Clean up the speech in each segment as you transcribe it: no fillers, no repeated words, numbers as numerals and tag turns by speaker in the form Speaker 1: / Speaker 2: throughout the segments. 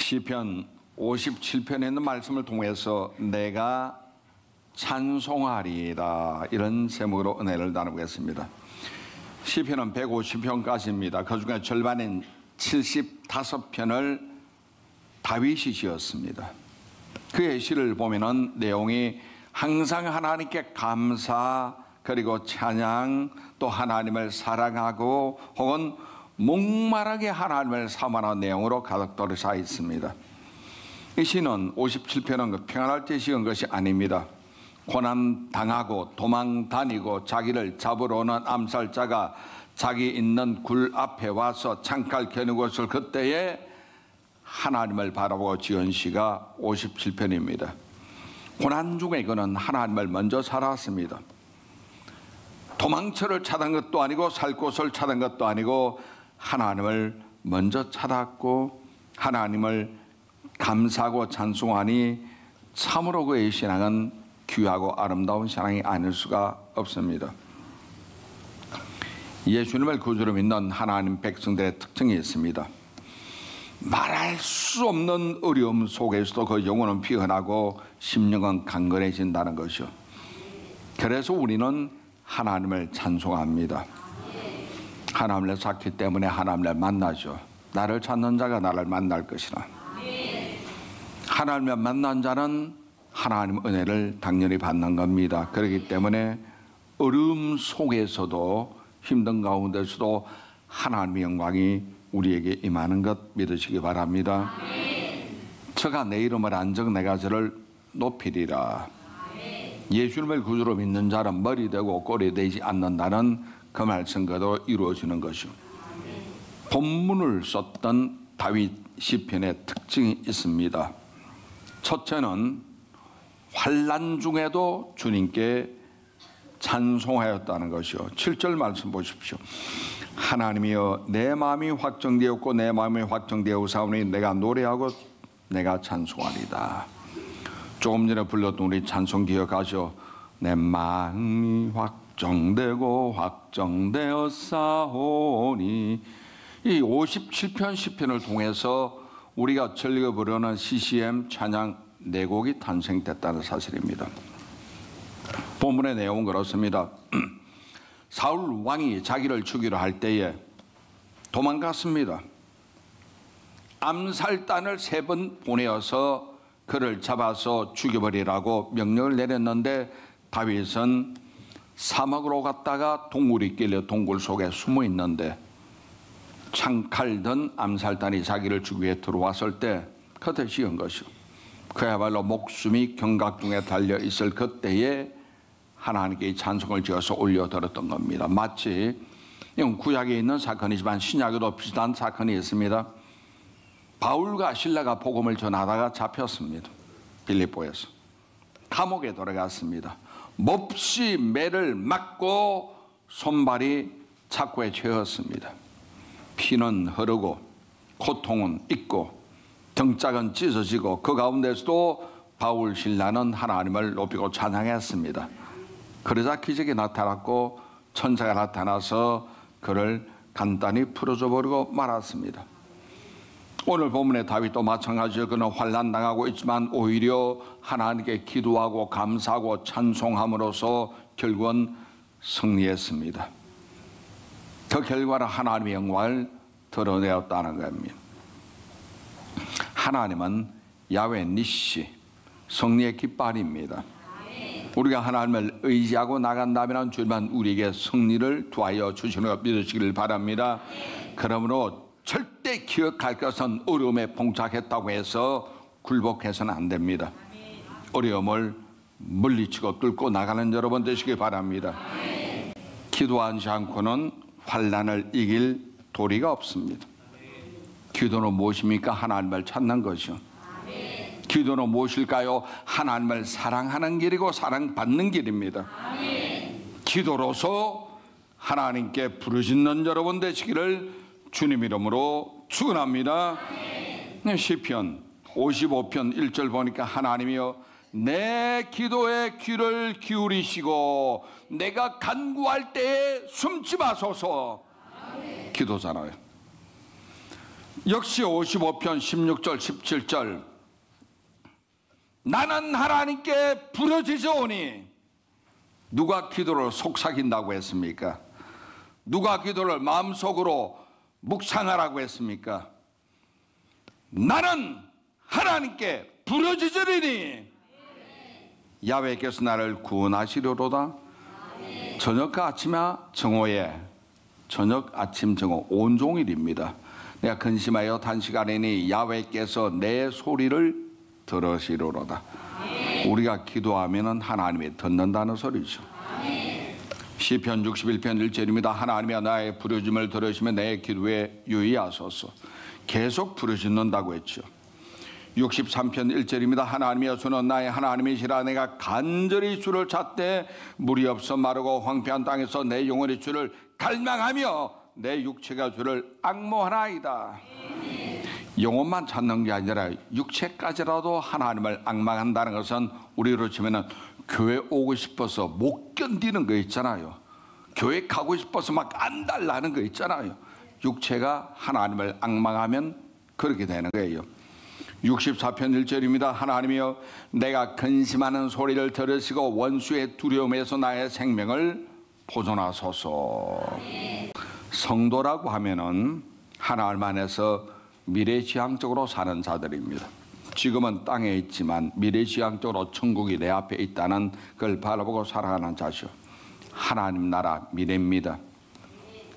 Speaker 1: 시편 57편에 있는 말씀을 통해서 내가 찬송하리이다, 이런 제목으로 은혜를 나누겠습니다. 시편은 150편까지입니다. 그중에 절반인 75편을 다윗이 지었습니다. 그의 시를 보면은 내용이 항상 하나님께 감사, 그리고 찬양, 또 하나님을 사랑하고 혹은 목마르게 하나님을 사모하는 내용으로 가득 들어차 있습니다. 이 시는 57편은 평안할 때 지은 것이 아닙니다. 고난 당하고 도망 다니고 자기를 잡으러 오는 암살자가 자기 있는 굴 앞에 와서 창칼 겨누고 있을 그때에 하나님을 바라보고 지은 시가 57편입니다. 고난 중에 그는 하나님을 먼저 살았습니다. 도망처를 찾은 것도 아니고 살 곳을 찾은 것도 아니고 하나님을 먼저 찾았고 하나님을 감사하고 찬송하니 참으로 그의 신앙은 귀하고 아름다운 신앙이 아닐 수가 없습니다. 예수님을 구주로 믿는 하나님 백성들의 특징이 있습니다. 말할 수 없는 어려움 속에서도 그 영혼은 피어나고 심령은 강건해진다는 것이요. 그래서 우리는 하나님을 찬송합니다. 하나님을 찾기 때문에 하나님을 만나죠. 나를 찾는 자가 나를 만날 것이라. 하나님을 만난 자는 하나님 은혜를 당연히 받는 겁니다. 그렇기 때문에 어려움 속에서도 힘든 가운데서도 하나님의 영광이 우리에게 임하는 것 믿으시기 바랍니다. 저가 내 이름을 안적 내가 저를 높이리라. 예수님을 구주로 믿는 자는 머리 되고 꼬리 되지 않는다는 그 말씀 그대로 이루어지는 것이요. 본문을 썼던 다윗 시편의 특징이 있습니다. 첫째는 환난 중에도 주님께 찬송하였다는 것이요. 7절 말씀 보십시오. 하나님이여 내 마음이 확정되었고 내 마음이 확정되었사오니 내가 노래하고 내가 찬송하리다. 조금 전에 불렀던 우리 찬송 기억하죠? 내 마음이 확정되고 확정되었사오니. 이 57편 시편을 통해서 우리가 즐겨 부르는 CCM 찬양 4곡이 탄생됐다는 사실입니다. 본문의 내용은 그렇습니다. 사울 왕이 자기를 죽이려 할 때에 도망갔습니다. 암살단을 3번 보내어서 그를 잡아서 죽여버리라고 명령을 내렸는데 다윗은 사막으로 갔다가 동굴이 있길래 동굴 속에 숨어 있는데 창칼 든 암살단이 자기를 죽이기 위해 들어왔을 때 그때 지은 것이요. 그야말로 목숨이 경각중에 달려있을 그때에 하나님께 찬송을 지어서 올려드렸던 겁니다. 마치 이건 구약에 있는 사건이지만 신약에도 비슷한 사건이 있습니다. 바울과 실라가 복음을 전하다가 잡혔습니다. 빌립보에서 감옥에 들어갔습니다. 몹시 매를 맞고 손발이 착고에 채였습니다. 피는 흐르고 고통은 있고 등짝은 찢어지고 그 가운데서도 바울 신라는 하나님을 높이고 찬양했습니다. 그러자 기적이 나타났고 천사가 나타나서 그를 간단히 풀어줘 버리고 말았습니다. 오늘 본문의 다윗도 마찬가지로 그는 환난 당하고 있지만 오히려 하나님께 기도하고 감사하고 찬송함으로써 결국은 승리했습니다. 그 결과로 하나님의 영광을 드러내었다는 겁니다. 하나님은 야훼 니시, 승리의 깃발입니다. 우리가 하나님을 의지하고 나간다면 주님은 우리에게 승리를 도와여 주시는 것 믿으시기를 바랍니다. 그러므로 절대 기억할 것은 어려움에 봉착했다고 해서 굴복해서는 안 됩니다. 어려움을 물리치고 뚫고 나가는 여러분 되시기 바랍니다. 기도하지 않고는 환난을 이길 도리가 없습니다. 기도는 무엇입니까? 하나님을 찾는 것이요. 기도는 무엇일까요? 하나님을 사랑하는 길이고 사랑받는 길입니다. 기도로서 하나님께 부르짖는 여러분 되시기를 주님 이름으로 축원합니다. 시편 55편 1절 보니까 하나님이여 내 기도에 귀를 기울이시고 내가 간구할 때에 숨지 마소서. 기도잖아요. 역시 55편 16절 17절 나는 하나님께 부르짖으오니 누가 기도를 속삭인다고 했습니까? 누가 기도를 마음속으로 묵상하라고 했습니까? 나는 하나님께 부르짖으리니 야훼께서 나를 구원하시려로다. 저녁과 아침과 정오에 저녁 아침 정오 온종일입니다. 내가 근심하여 단시간이니 야훼께서 내 소리를 들으시려로다. 우리가 기도하면 하나님이 듣는다는 소리죠. 시편 61편 1절입니다. 하나님이여 나의 부르짖음을 들으시며 내 기도에 유의하소서. 계속 부르짖는다고 했죠. 63편 1절입니다. 하나님이여 주는 나의 하나님이시라. 내가 간절히 주를 찾되 물이 없어 마르고 황폐한 땅에서 내 영혼이 주를 갈망하며 내 육체가 주를 앙모하나이다. 영혼만 찾는 게 아니라 육체까지라도 하나님을 앙망한다는 것은 우리로 치면 교회 오고 싶어서 못 견디는 거 있잖아요. 교회 가고 싶어서 막 안달나는 거 있잖아요. 육체가 하나님을 앙망하면 그렇게 되는 거예요. 64편 1절입니다. 하나님이여 내가 근심하는 소리를 들으시고 원수의 두려움에서 나의 생명을 보존하소서. 성도라고 하면은 하나님 안에서 미래지향적으로 사는 자들입니다. 지금은 땅에 있지만 미래지향적으로 천국이 내 앞에 있다는 그걸 바라보고 살아가는 자죠. 하나님 나라 미래입니다.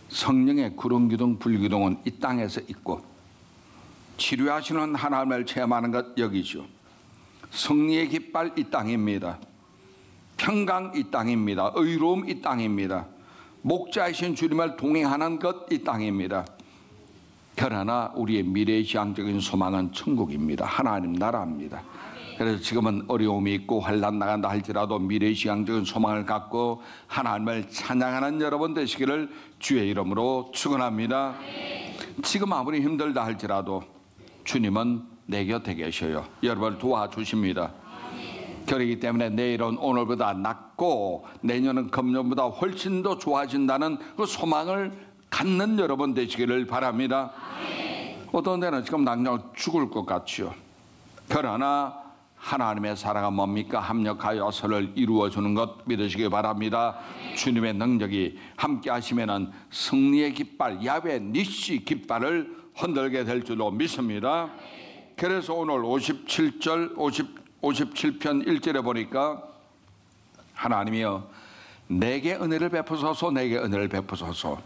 Speaker 1: 성령의 구름기둥 불기둥은 이 땅에서 있고 치료하시는 하나님을 체험하는 것 여기죠. 승리의 깃발 이 땅입니다. 평강 이 땅입니다. 의로움 이 땅입니다. 목자이신 주님을 동행하는 것 이 땅입니다. 그러나 우리의 미래지향적인 소망은 천국입니다. 하나님 나라입니다. 그래서 지금은 어려움이 있고 환난 나간다 할지라도 미래지향적인 소망을 갖고 하나님을 찬양하는 여러분 되시기를 주의 이름으로 축원합니다. 지금 아무리 힘들다 할지라도 주님은 내 곁에 계셔요. 여러분을 도와주십니다. 그렇기 때문에 내일은 오늘보다 낫고 내년은 금년보다 훨씬 더 좋아진다는 그 소망을 갖는 여러분 되시기를 바랍니다. 어떤 데는 지금 당장 죽을 것 같죠. 그러나 하나님의 사랑은 뭡니까? 합력하여 선을 이루어주는 것 믿으시기 바랍니다. 주님의 능력이 함께 하시면은 승리의 깃발 야훼 니시 깃발을 흔들게 될 줄로 믿습니다. 그래서 오늘 57편 1절에 보니까 하나님이여 내게 은혜를 베푸소서. 내게 은혜를 베푸소서.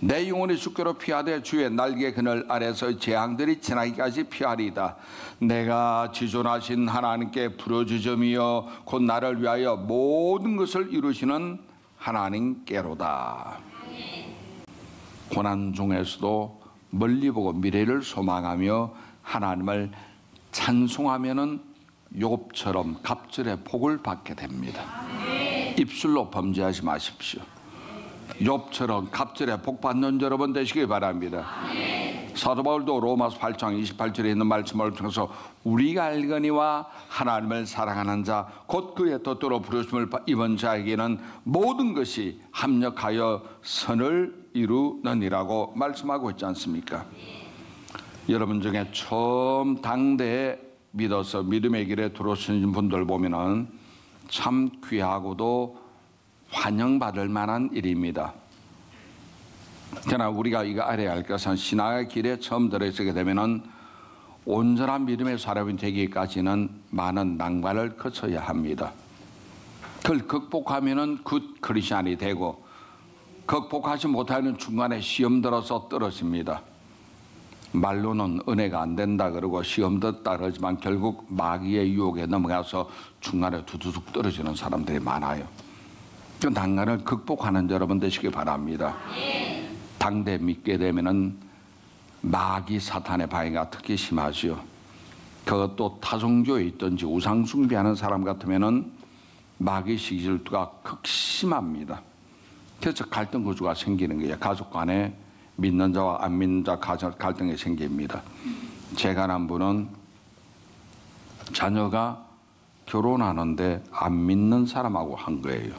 Speaker 1: 내 영혼이 죽게로 피하되 주의 날개 그늘 아래서 재앙들이 지나기까지 피하리이다. 내가 지존하신 하나님께 부르짖으며 곧 나를 위하여 모든 것을 이루시는 하나님께로다. 고난 중에서도 멀리 보고 미래를 소망하며 하나님을 찬송하면은 욥처럼 갑절의 복을 받게 됩니다. 입술로 범죄하지 마십시오. 욥처럼 갑절에 복 받는 여러분 되시기 바랍니다. 사도 바울도 로마서 8장 28절에 있는 말씀을 통해서 우리가 알거니와 하나님을 사랑하는 자 곧 그의 뜻대로 부르심을 입은 자에게는 모든 것이 합력하여 선을 이루느니라고 말씀하고 있지 않습니까? 여러분 중에 처음 당대에 믿어서 믿음의 길에 들어오신 분들 보면은 참 귀하고도 환영받을 만한 일입니다. 그러나 우리가 이거 알아야 할 것은 신앙의 길에 처음 들어서게 되면은 온전한 믿음의 사람이 되기까지는 많은 난관을 거쳐야 합니다. 그걸 극복하면은 굿 크리스찬이 되고 극복하지 못하는 중간에 시험 들어서 떨어집니다. 말로는 은혜가 안 된다 그러고 시험 듣다 그러지만 결국 마귀의 유혹에 넘어가서 중간에 두두둑 떨어지는 사람들이 많아요. 그 난간을 극복하는 여러분 되시기 바랍니다. 당대 믿게 되면은 마귀 사탄의 방해가 특히 심하죠. 그것도 타종교에 있든지 우상숭배하는 사람 같으면은 마귀 시질투가 극심합니다. 그래서 갈등 구조가 생기는 거예요. 가족 간에 믿는 자와 안 믿는 자 갈등이 생깁니다. 제가 난 분은 자녀가 결혼하는데 안 믿는 사람하고 한 거예요.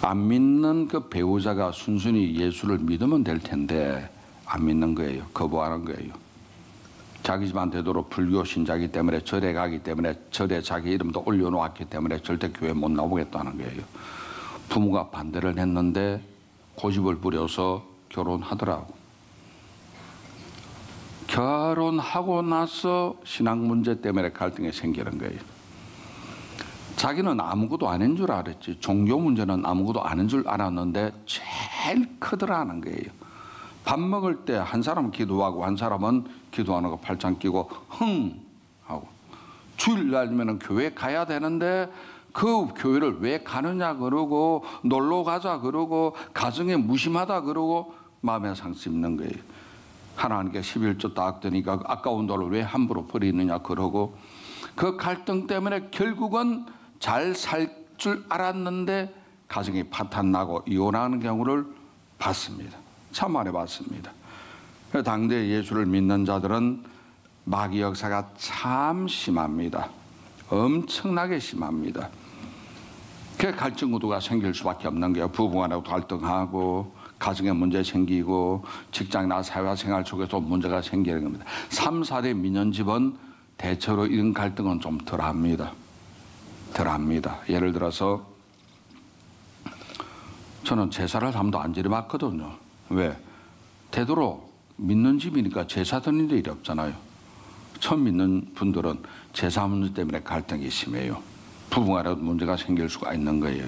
Speaker 1: 안 믿는 그 배우자가 순순히 예수를 믿으면 될 텐데 안 믿는 거예요. 거부하는 거예요. 자기 집안 되도록 불교 신자이기 때문에 절에 가기 때문에 절에 자기 이름도 올려놓았기 때문에 절대 교회 못 나오겠다는 거예요. 부모가 반대를 했는데 고집을 부려서 결혼하더라고. 결혼하고 나서 신앙 문제 때문에 갈등이 생기는 거예요. 자기는 아무것도 아닌 줄 알았지. 종교 문제는 아무것도 아닌 줄 알았는데 제일 크더라는 거예요. 밥 먹을 때 한 사람은 기도하고 한 사람은 기도 안 하고 팔짱 끼고 흥 하고, 주일날이면 교회 가야 되는데 그 교회를 왜 가느냐 그러고, 놀러 가자 그러고, 가정에 무심하다 그러고 마음에 상처 입는 거예요. 하나님께 11조 딱 드니까 아까운 돈을 왜 함부로 버리느냐 그러고, 그 갈등 때문에 결국은 잘 살 줄 알았는데 가정이 파탄나고 이혼하는 경우를 봤습니다. 참 많이 봤습니다. 당대 예수를 믿는 자들은 마귀 역사가 참 심합니다. 엄청나게 심합니다. 그 갈등 구도가 생길 수밖에 없는 거예요. 부부간에도 갈등하고, 가정에 문제 생기고, 직장이나 사회생활 속에서 문제가 생기는 겁니다. 3, 4대 민연집은 대체로 이런 갈등은 좀 덜합니다. 덜합니다. 예를 들어서 저는 제사를 한 번도 안 지내봤거든요. 왜? 되도록 믿는 집이니까 제사 드리는 일이 없잖아요. 처음 믿는 분들은 제사 문제 때문에 갈등이 심해요. 부부간에도 문제가 생길 수가 있는 거예요.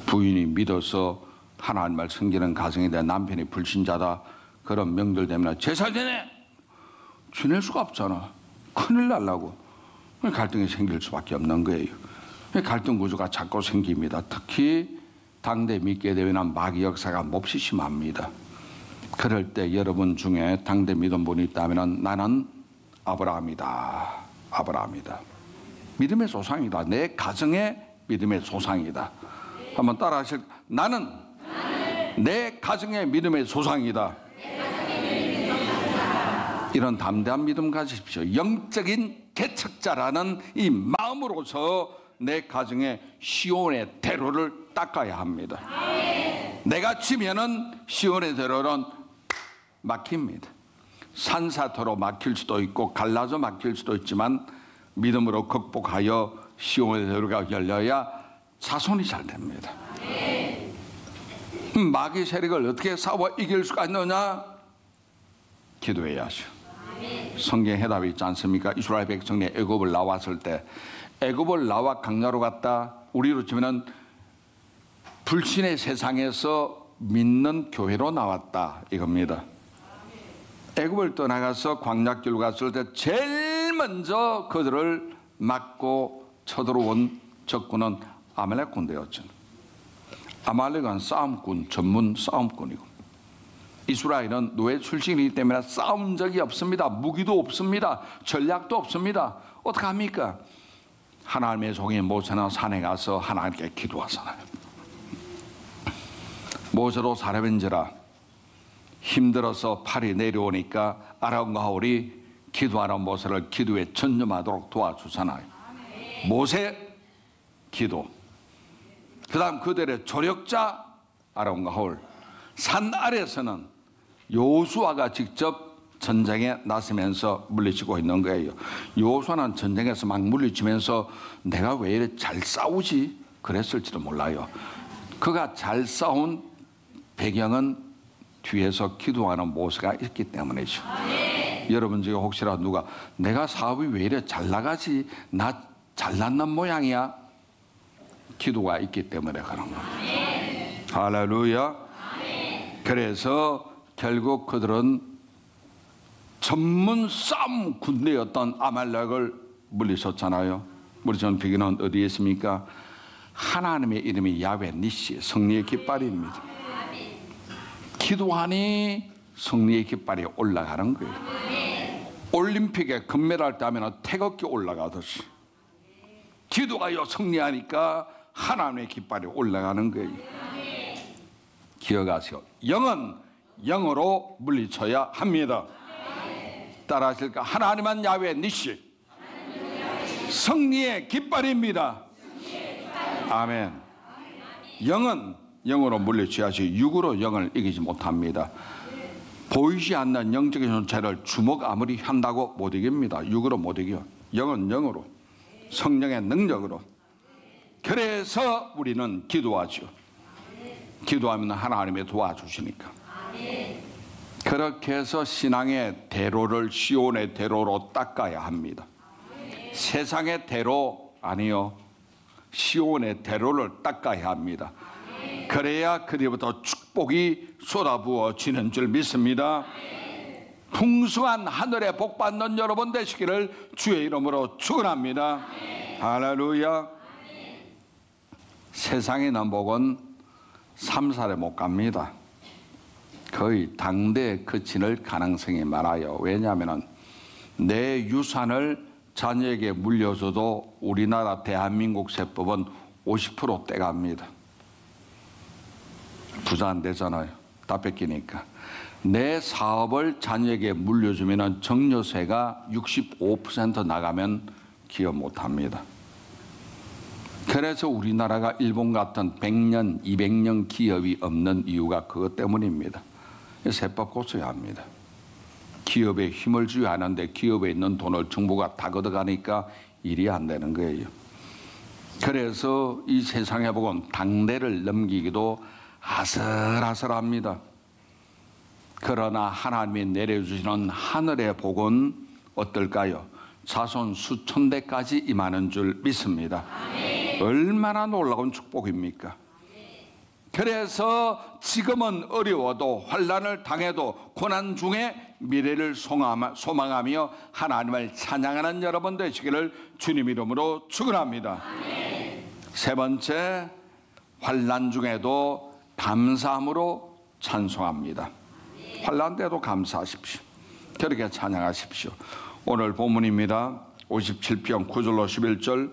Speaker 1: 부인이 믿어서 하나님을 섬기는 가정에 대한 남편이 불신자다, 그런 명절 때문에 제사 지낼 수가 없잖아. 큰일 날라고. 갈등이 생길 수밖에 없는 거예요. 갈등 구조가 자꾸 생깁니다. 특히 당대 믿게 되면 마귀 역사가 몹시 심합니다. 그럴 때 여러분 중에 당대 믿은 분이 있다면 나는 아브라함이다. 아브라함이다. 믿음의 조상이다. 내 가정의 믿음의 조상이다. 한번 따라 하실. 나는 내 가정의 믿음의 조상이다. 이런 담대한 믿음 가지십시오. 영적인 개척자라는 이 마음으로서 내 가정의 시온의 대로를 닦아야 합니다. 내가 치면은 시온의 대로는 막힙니다. 산사토로 막힐 수도 있고 갈라져 막힐 수도 있지만 믿음으로 극복하여 시온의 대로가 열려야 자손이 잘 됩니다. 마귀 세력을 어떻게 싸워 이길 수가 있느냐? 기도해야죠. 성경에 해답이 있지 않습니까? 이스라엘 백성이 애굽을 나왔을 때, 애굽을 나와 강나루 갔다, 우리로 치면은 불신의 세상에서 믿는 교회로 나왔다 이겁니다. 애굽을 떠나가서 광야길로 갔을 때 제일 먼저 그들을 막고 쳐들어온 적군은 아말렉 군대였죠. 아말렉은 싸움꾼, 전문 싸움꾼이고, 이스라엘은 노예 출신이기 때문에 싸운 적이 없습니다. 무기도 없습니다. 전략도 없습니다. 어떡합니까? 하나님의 종이 모세는 산에 가서 하나님께 기도하잖아요. 모세도 사람인지라 힘들어서 팔이 내려오니까 아론과 홀이 기도하는 모세를 기도에 전념하도록 도와주잖아요. 모세 기도, 그 다음 그들의 조력자 아론과 홀, 산 아래에서는 여호수아가 직접 전쟁에 나서면서 물리치고 있는 거예요. 여호수아는 전쟁에서 막 물리치면서 내가 왜 이렇게 잘 싸우지? 그랬을지도 몰라요. 그가 잘 싸운 배경은 뒤에서 기도하는 모세가 있기 때문이죠. 여러분 중에 혹시라도 누가 내가 사업이 왜 이래 잘 나가지? 나 잘났는 모양이야? 기도가 있기 때문에 그런 겁니다. 할렐루야. 그래서 결국 그들은 전문 싸움 군대였던 아말렉을 물리쳤잖아요. 물리친 비기는 어디에 있습니까? 하나님의 이름이 야훼 니시, 승리의 깃발입니다. 기도하니 승리의 깃발이 올라가는 거예요. 올림픽에 금메달 따면 태극기 올라가듯이 기도가요 승리하니까 하나님의 깃발이 올라가는 거예요. 기억하세요. 영은 영으로 물리쳐야 합니다. 따라 하실까? 하나님은 야훼 니시, 승리의 깃발입니다. 아멘. 영은 영으로 물리쳐야지 육으로 영을 이기지 못합니다. 보이지 않는 영적인 존재를 주먹 아무리 한다고 못 이깁니다. 육으로 못 이겨. 영은 영으로, 성령의 능력으로. 그래서 우리는 기도하죠. 기도하면 하나님이 도와주시니까. 그렇게 해서 신앙의 대로를 시온의 대로로 닦아야 합니다. 세상의 대로 아니요, 시온의 대로를 닦아야 합니다. 그래야 그리부터 축복이 쏟아부어지는 줄 믿습니다. 풍성한 하늘의 복 받는 여러분 되시기를 주의 이름으로 축원합니다. 할렐루야. 세상에 있는 복은 3살에 못 갑니다. 거의 당대에 그칠 가능성이 많아요. 왜냐하면 내 유산을 자녀에게 물려줘도 우리나라 대한민국 세법은 50% 떼갑니다. 부자 안 되잖아요. 다 뺏기니까. 내 사업을 자녀에게 물려주면 증여세가 65% 나가면 기업 못합니다. 그래서 우리나라가 일본 같은 100년, 200년 기업이 없는 이유가 그것 때문입니다. 세법 고쳐야 합니다. 기업에 힘을 주어야 하는데 기업에 있는 돈을 정부가 다 걷어가니까 일이 안 되는 거예요. 그래서 이 세상의 복은 당대를 넘기기도 아슬아슬합니다. 그러나 하나님이 내려주시는 하늘의 복은 어떨까요? 자손 수천 대까지 임하는 줄 믿습니다. 얼마나 놀라운 축복입니까? 그래서 지금은 어려워도 환난을 당해도 고난 중에 미래를 소망하며 하나님을 찬양하는 여러분 되시기를 주님 이름으로 축원합니다. 세 번째, 환난 중에도 감사함으로 찬송합니다. 환난 때도 감사하십시오. 그렇게 찬양하십시오. 오늘 본문입니다. 57편 9절로 11절.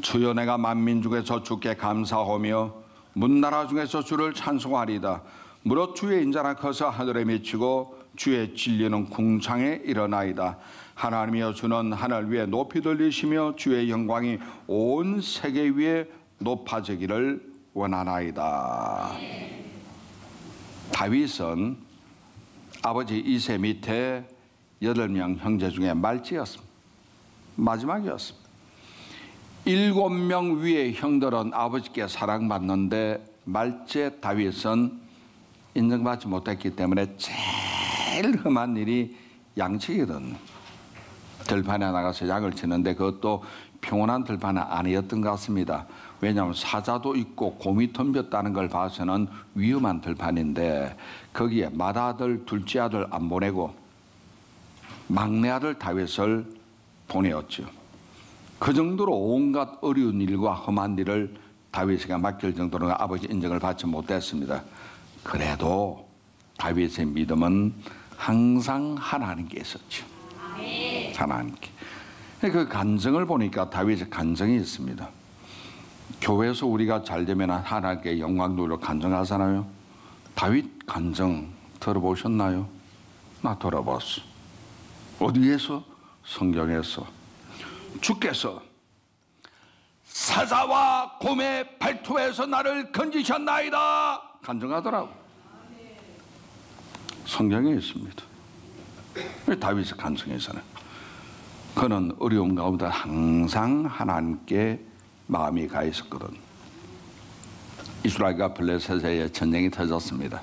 Speaker 1: 주여 내가 만민 중에서 주께 감사하며 문나라 중에서 주를 찬송하리다. 무릇 주의 인자나 커서 하늘에 미치고 주의 진리는 궁창에 일어나이다. 하나님이여 주는 하늘 위에 높이 들리시며 주의 영광이 온 세계 위에 높아지기를 원하나이다. 다윗은 아버지 이세 밑에 8명 형제 중에 말찌였습니다. 마지막이었습니다. 7명 위의 형들은 아버지께 사랑받는데 말째 다윗은 인정받지 못했기 때문에 제일 험한 일이 양치기거든. 들판에 나가서 양을 치는데 그것도 평온한 들판은 아니었던 것 같습니다. 왜냐하면 사자도 있고 곰이 덤볐다는 걸 봐서는 위험한 들판인데 거기에 맏아들, 둘째 아들 안 보내고 막내 아들 다윗을 보내었죠. 그 정도로 온갖 어려운 일과 험한 일을 다윗에게 맡길 정도로 아버지 인정을 받지 못했습니다. 그래도 다윗의 믿음은 항상 하나님께 있었죠. 하나님께. 그 간증을 보니까 다윗의 간증이 있습니다. 교회에서 우리가 잘 되면 하나님께 영광 돌려 간증하잖아요. 다윗 간증 들어보셨나요? 나 들어봤어. 어디에서? 성경에서. 주께서 사자와 곰의 발톱에서 나를 건지셨나이다 간증하더라고. 성경에 있습니다. 다윗의 간증에서는 그는 어려움 가운데 항상 하나님께 마음이 가 있었거든. 이스라엘과 블레셋의 전쟁이 터졌습니다.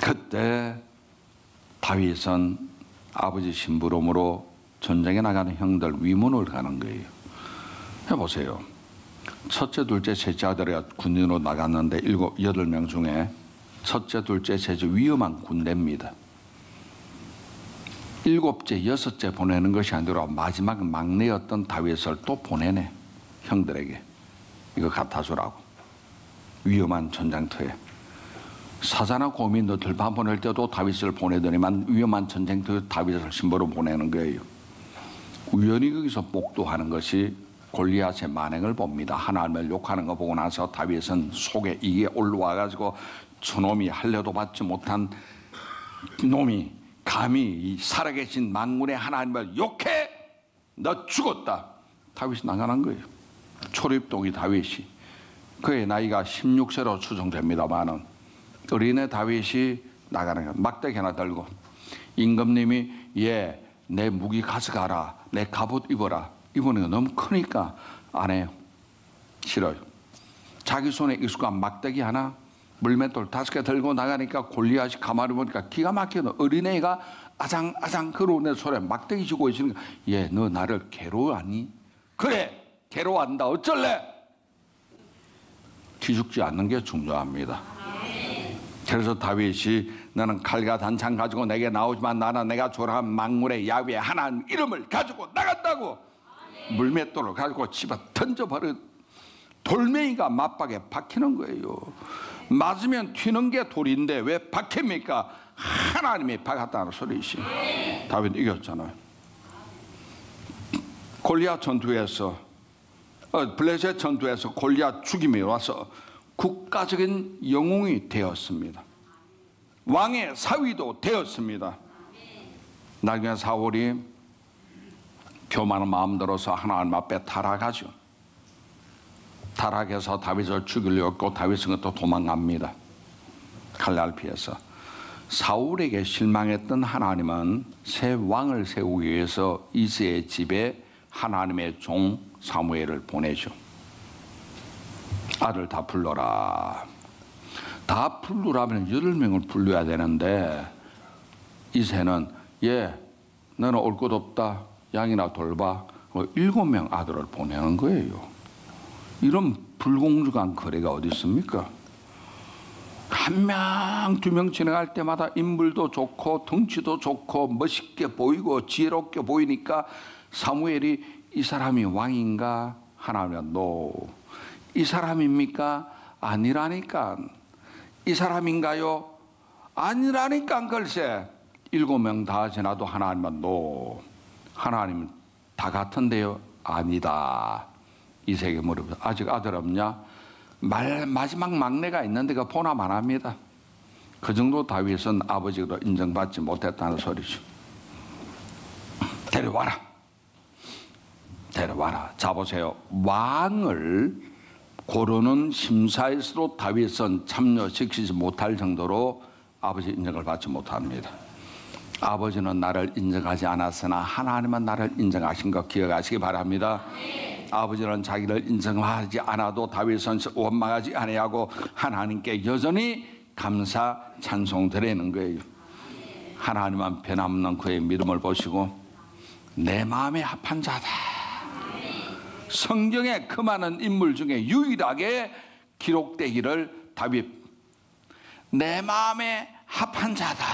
Speaker 1: 그때 다윗은 아버지 심부름으로 전쟁에 나가는 형들 위문을 가는 거예요. 해보세요. 첫째, 둘째, 셋째 아들이 군인으로 나갔는데 8명 중에 첫째, 둘째, 셋째 위험한 군대입니다. 7째, 6째 보내는 것이 아니라 마지막 막내였던 다윗을 또 보내네. 형들에게. 이거 갖다 주라고. 위험한 전장터에. 사자나 곰이 너 들판 보낼 때도 다윗을 보내더니만 위험한 전쟁터에 다윗을 신부로 보내는 거예요. 우연히 거기서 복도하는 것이 골리앗의 만행을 봅니다. 하나님을 욕하는 거 보고 나서 다윗은 속에 이게 올라와가지고 저놈이 할려도 받지 못한 놈이 감히 살아계신 만군의 하나님을 욕해! 너 죽었다! 다윗이 나가는 거예요. 초립동이 다윗이. 그의 나이가 16세로 추정됩니다만은 어린애 다윗이 나가는 거야. 막대기 하나 들고 임금님이 내 무기 가져가라, 내 갑옷 입어라. 입으는 거 너무 크니까 안 해요. 싫어요. 자기 손에 익숙한 막대기 하나, 물맷돌 5개 들고 나가니까 골리앗이 가만히 보니까 기가 막혀서 어린애가 아장아장 걸어오는 소리에 막대기 쥐고 있으니까 너 나를 괴로워하니? 그래, 괴로워한다. 어쩔래? 기죽지 않는 게 중요합니다. 그래서 다윗이 너는 칼과 단창 가지고 내게 나오지만 나는 내가 조랑한 망물의 야훼 하나님 이름을 가지고 나간다고 물맷돌을 가지고 집어 던져버려. 돌멩이가 맞박에 박히는 거예요. 맞으면 튀는 게 돌인데 왜 박힙니까? 하나님이 박았다는 소리이시. 다윗 이겼잖아요. 골리앗 전투에서 블레셋 전투에서 골리앗 죽임이 와서 국가적인 영웅이 되었습니다. 왕의 사위도 되었습니다. 나중에 사울이 교만한 마음 들어서 하나님 앞에 타락하죠. 타락해서 다윗을 죽이려고 했고 다윗은 또 도망갑니다. 칼날 피해서. 사울에게 실망했던 하나님은 새 왕을 세우기 위해서 이새의 집에 하나님의 종 사무엘을 보내죠. 아들 다 불러라. 다 부르라면 8명을 불러야 되는데 이새는 너는 올 것 없다. 양이나 돌봐. 7명 아들을 보내는 거예요. 이런 불공정한 거래가 어디 있습니까? 1명, 2명 지나갈 때마다 인물도 좋고 덩치도 좋고 멋있게 보이고 지혜롭게 보이니까 사무엘이 이 사람이 왕인가? 하나님은 이 사람입니까? 아니라니까. 이 사람인가요? 아니라니까. 글쎄 7명 다 지나도 하나님은 하나님은 다 같은데요? 아니다. 이새에게 물어보죠. 아직 아들 없냐? 마지막 막내가 있는데 그 보나 마나입니다. 그 정도 다윗은 아버지로 인정받지 못했다는 소리죠. 데려와라. 자 보세요. 왕을 고르는 심사에서도 다윗은 참여시키지 못할 정도로 아버지 인정을 받지 못합니다. 아버지는 나를 인정하지 않았으나 하나님은 나를 인정하신 거 기억하시기 바랍니다. 아버지는 자기를 인정하지 않아도 다윗은 원망하지 아니하고 하나님께 여전히 감사 찬송 드리는 거예요. 하나님은 변함없는 그의 믿음을 보시고 내 마음에 합한 자다. 성경에 그 많은 인물 중에 유일하게 기록되기를 다윗 내 마음에 합한 자다.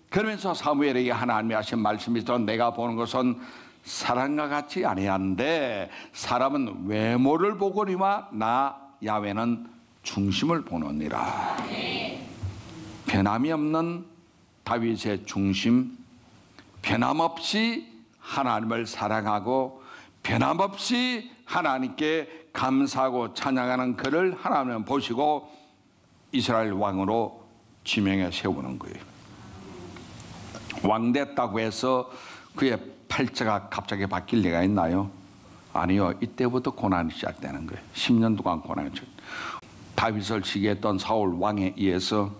Speaker 1: 그러면서 사무엘에게 하나님이 하신 말씀이 있어 내가 보는 것은 사람과 같이 아니한데 사람은 외모를 보거니와 나 야훼는 중심을 보느니라. 변함이 없는 다윗의 중심, 변함없이 하나님을 사랑하고 변함없이 하나님께 감사하고 찬양하는 그를 하나님은 보시고 이스라엘 왕으로 지명해 세우는 거예요. 왕 됐다고 해서 그의 팔자가 갑자기 바뀔 리가 있나요? 아니요. 이때부터 고난이 시작되는 거예요. 10년 동안 고난이 시작돼요. 다윗을 시기했던 사울 왕에 의해서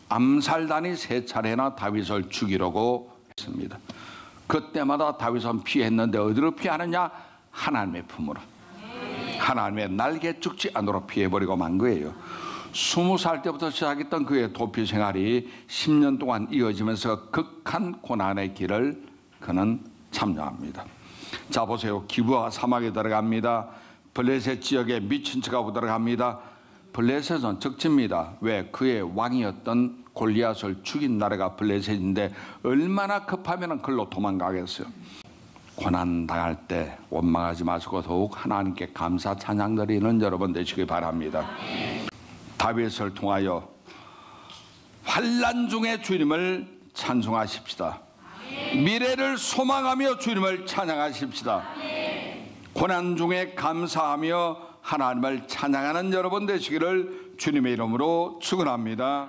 Speaker 1: 암살단이 3차례나 다윗을 죽이려고 했습니다. 그때마다 다윗은 피했는데 어디로 피하느냐? 하나님의 품으로. 하나님의 날개 죽지 않도록 피해버리고 만 거예요. 20살 때부터 시작했던 그의 도피 생활이 10년 동안 이어지면서 극한 고난의 길을 그는 참여합니다. 자 보세요. 기브아 사막에 들어갑니다. 블레셋 지역에 미친 척하고 들어갑니다. 블레셋은 적집니다. 왜? 그의 왕이었던 골리앗을 죽인 나라가 블레셋인데 얼마나 급하면 그걸로 도망가겠어요. 고난 당할 때 원망하지 마시고 더욱 하나님께 감사 찬양 드리는 여러분 되시기 바랍니다. 다윗을 통하여 환난 중에 주님을 찬송하십시다. 미래를 소망하며 주님을 찬양하십시다. 고난 중에 감사하며 하나님을 찬양하는 여러분 되시기를 주님의 이름으로 축원합니다.